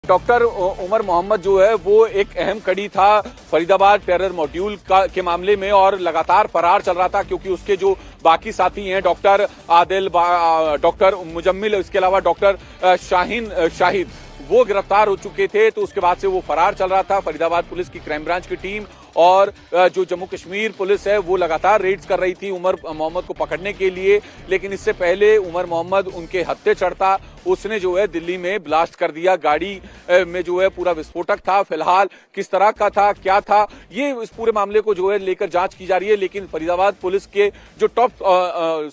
Doctor Umar Mohammad जो है वो एक अहम कड़ी था फरीदाबाद टेरर मॉड्यूल के मामले में और लगातार फरार चल रहा था, क्योंकि उसके जो बाकी साथी हैं डॉक्टर आदिल, डॉक्टर मुजम्मिल, इसके अलावा डॉक्टर शाहिद वो गिरफ्तार हो चुके थे। तो उसके बाद से वो फरार चल रहा था। फरीदाबाद पुलिस की क्राइम ब्रांच की टीम और जो जम्मू कश्मीर पुलिस है वो लगातार रेड्स कर रही थी उमर मोहम्मद को पकड़ने के लिए। लेकिन इससे पहले उमर मोहम्मद उनके हत्थे चढ़ता, उसने जो है दिल्ली में ब्लास्ट कर दिया। गाड़ी में जो है पूरा विस्फोटक था। फिलहाल किस तरह का था, क्या था, ये इस पूरे मामले को जो है लेकर जांच की जा रही है। लेकिन फरीदाबाद पुलिस के जो टॉप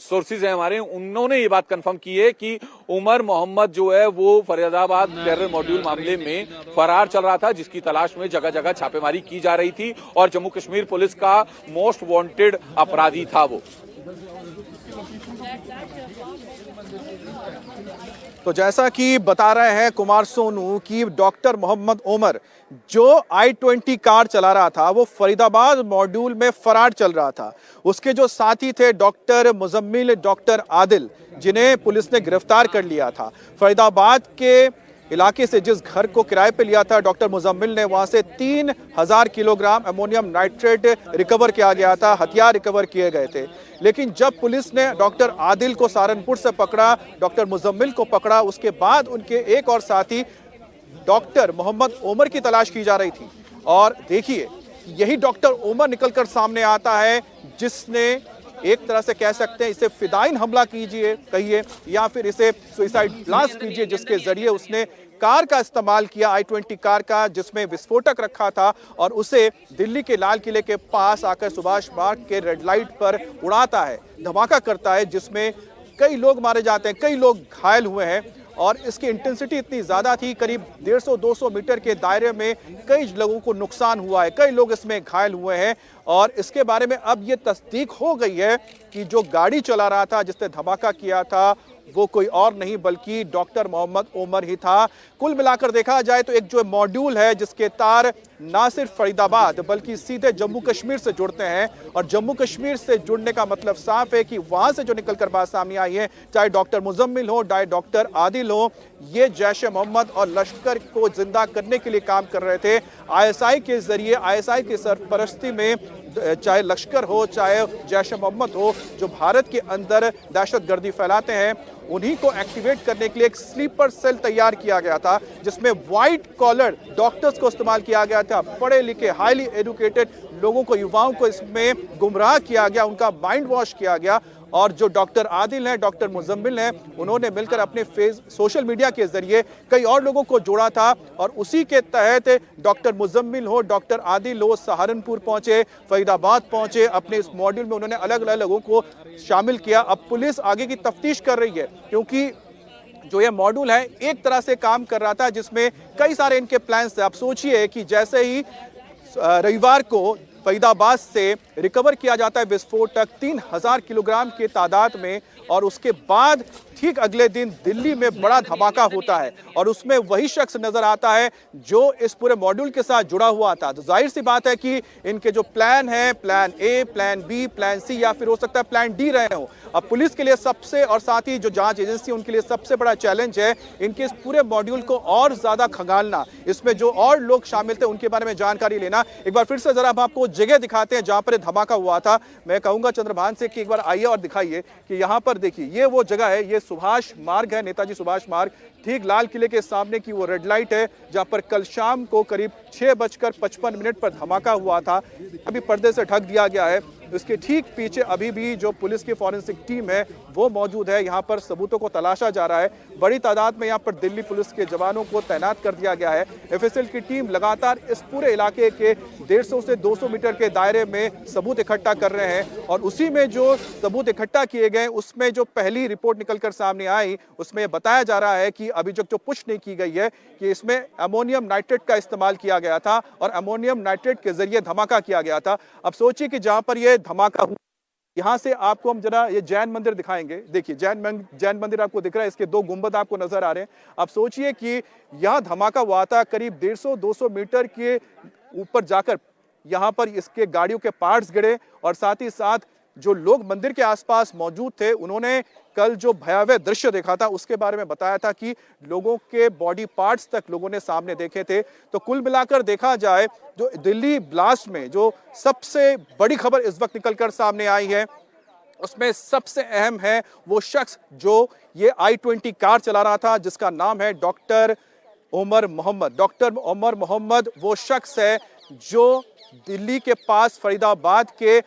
सोर्सेज हैं हमारे, उन्होंने ये बात कंफर्म की है कि उमर मोहम्मद जो है वो फरीदाबाद टेरर मॉड्यूल मामले में फरार चल रहा था, जिसकी तलाश में जगह जगह छापेमारी की जा रही थी और जम्मू कश्मीर पुलिस का मोस्ट वांटेड अपराधी था वो। तो जैसा कि बता रहे हैं कुमार सोनू कि डॉक्टर मोहम्मद उमर जो I-20 कार चला रहा था वो फरीदाबाद मॉड्यूल में फरार चल रहा था। उसके जो साथी थे डॉक्टर मुजम्मिल, डॉक्टर आदिल, जिन्हें पुलिस ने गिरफ्तार कर लिया था। फरीदाबाद के इलाके से जिस घर को किराए पे लिया था डॉक्टर मुजम्मिल ने, वहां से 3000 किलोग्राम अमोनियम नाइट्रेट रिकवर किया गया था, हथियार रिकवर किए गए थे। लेकिन जब पुलिस ने डॉक्टर आदिल को सहारनपुर से पकड़ा, डॉक्टर मुजम्मिल को पकड़ा, उसके बाद उनके एक और साथी डॉक्टर मोहम्मद उमर की तलाश की जा रही थी। और देखिए यही डॉक्टर उमर निकलकर सामने आता है जिसने एक तरह से कह सकते हैं इसे फिदाइन हमला कीजिए कहिए या फिर इसे सुसाइड ब्लास्ट कीजिए, जिसके जरिए उसने कार का इस्तेमाल किया, I-20 कार का, जिसमें विस्फोटक रखा था और उसे दिल्ली के लाल किले के पास आकर सुभाष मार्ग के रेड लाइट पर उड़ाता है, धमाका करता है, जिसमें कई लोग मारे जाते हैं, कई लोग घायल हुए हैं। और इसकी इंटेंसिटी इतनी ज़्यादा थी, करीब 150-200 मीटर के दायरे में कई लोगों को नुकसान हुआ है, कई लोग इसमें घायल हुए हैं। और इसके बारे में अब ये तस्दीक हो गई है कि जो गाड़ी चला रहा था, जिसने धमाका किया था, वो कोई और नहीं बल्कि डॉक्टर मोहम्मद उमर ही था। कुल मिलाकर देखा जाए तो एक जो मॉड्यूल है जिसके तार ना सिर्फ फरीदाबाद बल्कि सीधे जम्मू कश्मीर से जुड़ते हैं, और जम्मू कश्मीर से जुड़ने का मतलब साफ है कि वहां से जो निकलकर बात सामने आई है, चाहे डॉक्टर मुजम्मिल हो, चाहे डॉक्टर आदिल हो, ये जैश-ए मोहम्मद और लश्कर को जिंदा करने के लिए काम कर रहे थे। ISI के जरिए, ISI की सरपरस्ती में, चाहे लश्कर हो चाहे जैश-ए मोहम्मद हो, जो भारत के अंदर दहशतगर्दी फैलाते हैं, उन्हीं को एक्टिवेट करने के लिए एक स्लीपर सेल तैयार किया गया था, जिसमें व्हाइट कॉलर डॉक्टर्स को इस्तेमाल किया गया था। पढ़े लिखे, हाईली एजुकेटेड लोगों को, युवाओं को इसमें गुमराह किया गया, उनका माइंड वॉश किया गया। और जो डॉक्टर आदिल हैं, डॉक्टर मुजम्मिल हैं, उन्होंने मिलकर अपने सोशल मीडिया के जरिए कई और लोगों को जोड़ा था और उसी के तहत डॉक्टर मुजम्मिल हो, डॉक्टर आदिल हो, सहारनपुर पहुंचे, फरीदाबाद पहुंचे। अपने इस मॉड्यूल में उन्होंने अलग अलग लोगों को शामिल किया। अब पुलिस आगे की तफ्तीश कर रही है, क्योंकि जो ये मॉड्यूल है एक तरह से काम कर रहा था जिसमें कई सारे इनके प्लान्स थे। आप सोचिए कि जैसे ही रविवार को फरीदाबाद से रिकवर किया जाता है विस्फोटक 3000 किलोग्राम के तादाद में, और उसके बाद ठीक अगले दिन दिल्ली में बड़ा धमाका होता है और उसमें वही शख्स नजर आता है जो इस पूरे मॉड्यूल के साथ जुड़ा हुआ था। तो जाहिर सी बात है कि इनके जो प्लान है, plan A, plan B, plan C या फिर हो सकता है प्लान डी रहे हो। अब पुलिस के लिए सबसे, और साथ ही जो जांच एजेंसी उनके लिए सबसे बड़ा चैलेंज है इनके इस पूरे मॉड्यूल को और ज्यादा खंगालना, इसमें जो और लोग शामिल थे उनके बारे में जानकारी लेना। एक बार फिर से जरा हम आपको जगह दिखाते हैं जहां पर धमाका हुआ था। मैं कहूंगा चंद्रभान से कि एक बार आइए और दिखाइए कि यहाँ पर देखिए ये वो जगह है, ये सुभाष मार्ग है, नेताजी सुभाष मार्ग, ठीक लाल किले के सामने की वो रेड लाइट है जहां पर कल शाम को करीब 6:55 पर धमाका हुआ था। अभी पर्दे से ढक दिया गया है। इसके ठीक पीछे अभी भी जो पुलिस की फॉरेंसिक टीम है वो मौजूद है। यहाँ पर सबूतों को तलाशा जा रहा है। बड़ी तादाद में यहाँ पर दिल्ली पुलिस के जवानों को तैनात कर दिया गया है। FSL की टीम लगातार इस पूरे इलाके के 150 से 200 मीटर के दायरे में सबूत इकट्ठा कर रहे हैं, और उसी में जो सबूत इकट्ठा किए गए उसमें जो पहली रिपोर्ट निकलकर सामने आई उसमें बताया जा रहा है कि अभी जो पुष्टि नहीं की गई है कि इसमें अमोनियम नाइट्रेट का इस्तेमाल किया गया था और अमोनियम नाइट्रेट के जरिए धमाका किया गया था। अब सोचिए कि जहां पर यह धमाका हुआ, यहाँ से आपको हम जरा ये जैन मंदिर दिखाएंगे। देखिए जैन मंदिर आपको दिख रहा है, इसके 2 गुंबद आपको नजर आ रहे हैं। आप सोचिए कि यहाँ धमाका हुआ था, करीब 150-200 मीटर के ऊपर जाकर यहाँ पर इसके गाड़ियों के पार्ट्स गिरे, और साथ ही साथ जो लोग मंदिर के आसपास मौजूद थे उन्होंने कल जो भयावह दृश्य देखा था उसके बारे में बताया था कि लोगों के बॉडी पार्ट्स तक लोगों ने सामने देखे थे। तो कुल मिलाकर देखा जाए जो दिल्ली ब्लास्ट में जो सबसे बड़ी खबर इस वक्त निकलकर सामने आई है उसमें सबसे अहम है वो शख्स जो ये i20 कार चला रहा था, जिसका नाम है डॉक्टर उमर मोहम्मद। डॉक्टर उमर मोहम्मद वो शख्स है जो दिल्ली के पास फरीदाबाद के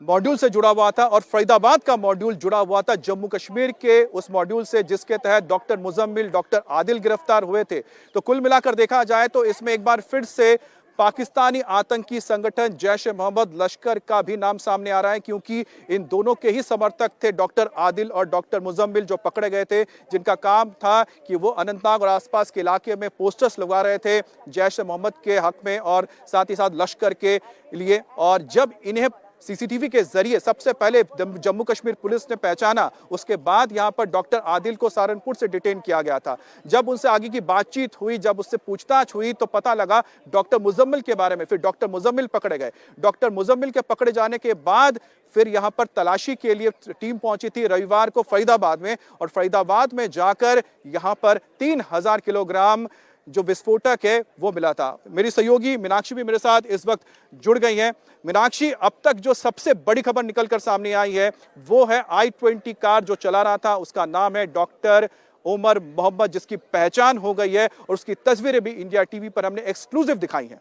मॉड्यूल से जुड़ा हुआ था और फरीदाबाद का मॉड्यूल जुड़ा हुआ था जम्मू कश्मीर के उस मॉड्यूल से जिसके तहत डॉक्टर मुजम्मिल, डॉक्टर आदिल गिरफ्तार हुए थे। तो कुल मिलाकर देखा जाए तो इसमें एक बार फिर से पाकिस्तानी आतंकी संगठन जैश-ए-मोहम्मद लश्कर का भी नाम सामने आ रहा है, क्योंकि इन दोनों के ही समर्थक थे डॉक्टर आदिल और डॉक्टर मुजम्मिल, जो पकड़े गए थे, जिनका काम था कि वो अनंतनाग और आसपास के इलाके में पोस्टर्स लगवा रहे थे जैश-ए-मोहम्मद के हक में और साथ ही साथ लश्कर के लिए। और जब इन्हें सीसीटीवी के जरिए सबसे पहले जम्मू कश्मीर पुलिस ने पहचाना, उसके बाद यहां पर डॉक्टर आदिल को सहारनपुर से डिटेन किया गया था। जब उनसे आगे की बातचीत हुई, जब उससे पूछताछ हुई तो पता लगा डॉक्टर मुजम्मिल के बारे में। फिर डॉक्टर मुजम्मिल पकड़े गए। डॉक्टर मुजम्मिल के पकड़े जाने के बाद फिर यहां पर तलाशी के लिए टीम पहुंची थी रविवार को फरीदाबाद में, और फरीदाबाद में जाकर यहां पर 3000 किलोग्राम जो विस्फोटक है वो मिला था। मेरी सहयोगी मीनाक्षी भी मेरे साथ इस वक्त जुड़ गई हैं। मीनाक्षी, अब तक जो सबसे बड़ी खबर निकलकर सामने आई है वो है i20 कार जो चला रहा था, उसका नाम है डॉक्टर उमर मोहम्मद, जिसकी पहचान हो गई है और उसकी तस्वीरें भी इंडिया टीवी पर हमने एक्सक्लूसिव दिखाई हैं।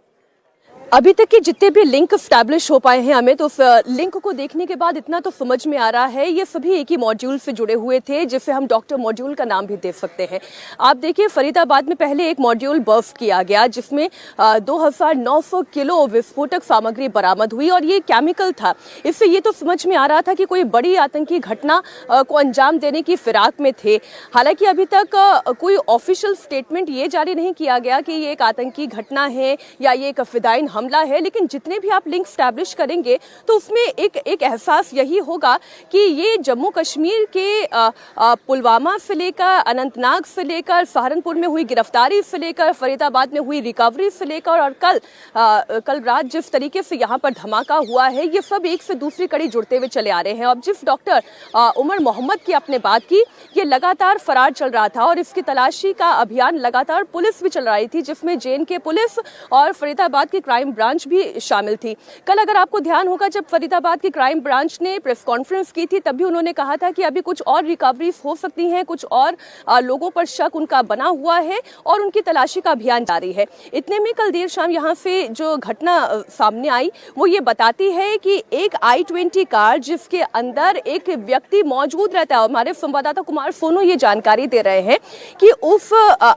अभी तक के जितने भी लिंक स्टैब्लिश हो पाए हैं हमें, तो लिंक को देखने के बाद इतना तो समझ में आ रहा है ये सभी एक ही मॉड्यूल से जुड़े हुए थे, जिसे हम डॉक्टर मॉड्यूल का नाम भी दे सकते हैं। आप देखिए, फरीदाबाद में पहले एक मॉड्यूल बर्स्ट किया गया जिसमें 2900 किलो विस्फोटक सामग्री बरामद हुई और ये केमिकल था। इससे ये तो समझ में आ रहा था कि कोई बड़ी आतंकी घटना को अंजाम देने की फिराक में थे। हालांकि अभी तक कोई ऑफिशियल स्टेटमेंट ये जारी नहीं किया गया कि ये एक आतंकी घटना है या ये एक फिदाइन हमला है, लेकिन जितने भी आप लिंक स्टैब्लिश करेंगे तो उसमें एक एहसास यही होगा कि ये जम्मू कश्मीर के पुलवामा से लेकर, अनंतनाग से लेकर, सहारनपुर में हुई गिरफ्तारी से लेकर, फरीदाबाद में हुई रिकवरी से लेकर और कल रात जिस तरीके से यहाँ पर धमाका हुआ है, ये सब एक से दूसरी कड़ी जुड़ते हुए चले आ रहे हैं। अब जिस डॉक्टर उमर मोहम्मद की आपने बात की, ये लगातार फरार चल रहा था और इसकी तलाशी का अभियान लगातार पुलिस भी चल रही थी, जिसमें JNK पुलिस और फरीदाबाद की क्राइम ब्रांच भी शामिल थी। कल अगर आपको ध्यान होगा, जब फरीदाबाद की क्राइम ब्रांच ने प्रेस कॉन्फ्रेंस की थी, तब भी उन्होंने कहा था कि अभी कुछ और रिकवरीज हो सकती हैं, कुछ और लोगों पर शक उनका बना हुआ है और उनकी तलाशी का अभियान जारी है। इतने में कल देर शाम यहाँ से जो घटना सामने आई वो ये बताती है कि एक i20 कार जिसके अंदर एक व्यक्ति मौजूद रहता है, हमारे संवाददाता कुमार सोनू ये जानकारी दे रहे हैं कि उस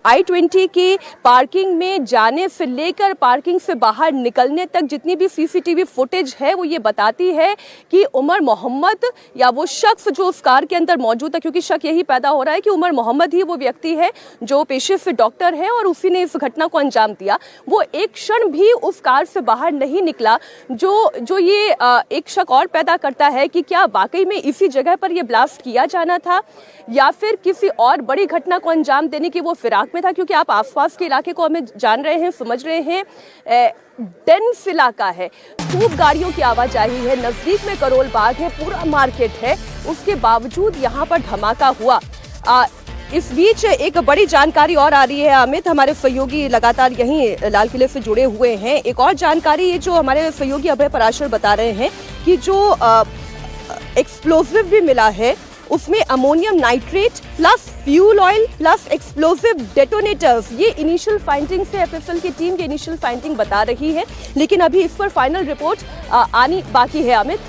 i20 की पार्किंग में जाने से लेकर पार्किंग से बाहर निकलने तक जितनी भी सीसीटीवी फुटेज है वो ये बताती है कि उमर मोहम्मद या वो शख्स जो उस कार के अंदर मौजूद है, क्योंकि शक यही पैदा हो रहा है कि उमर मोहम्मद ही वो व्यक्ति है जो पेशे से डॉक्टर है और उसी ने इस घटना को अंजाम दिया, वो एक क्षण भी उस कार से बाहर नहीं निकला, जो ये एक शक और पैदा करता है कि क्या वाकई में इसी जगह पर यह ब्लास्ट किया जाना था या फिर किसी और बड़ी घटना को अंजाम देने की वो फिराक में था। क्योंकि आप आसपास के इलाके को हमें जान रहे हैं, समझ रहे हैं, डेंस इलाका है, खूब गाड़ियों की आवाजाही है, नजदीक में करोल बाग है, पूरा मार्केट है, उसके बावजूद यहाँ पर धमाका हुआ। इस बीच एक बड़ी जानकारी और आ रही है अमित, हमारे सहयोगी लगातार यहीं लाल किले से जुड़े हुए हैं। एक और जानकारी ये जो हमारे सहयोगी अभय पराशर बता रहे हैं कि जो एक्सप्लोसिव भी मिला है उसमें ammonium nitrate plus fuel oil plus explosive detonators, ये इनिशियल फाइंडिंग से FFL की टीम की इनिशियल फाइंडिंग बता रही है, लेकिन अभी इस पर फाइनल रिपोर्ट आनी बाकी है अमित।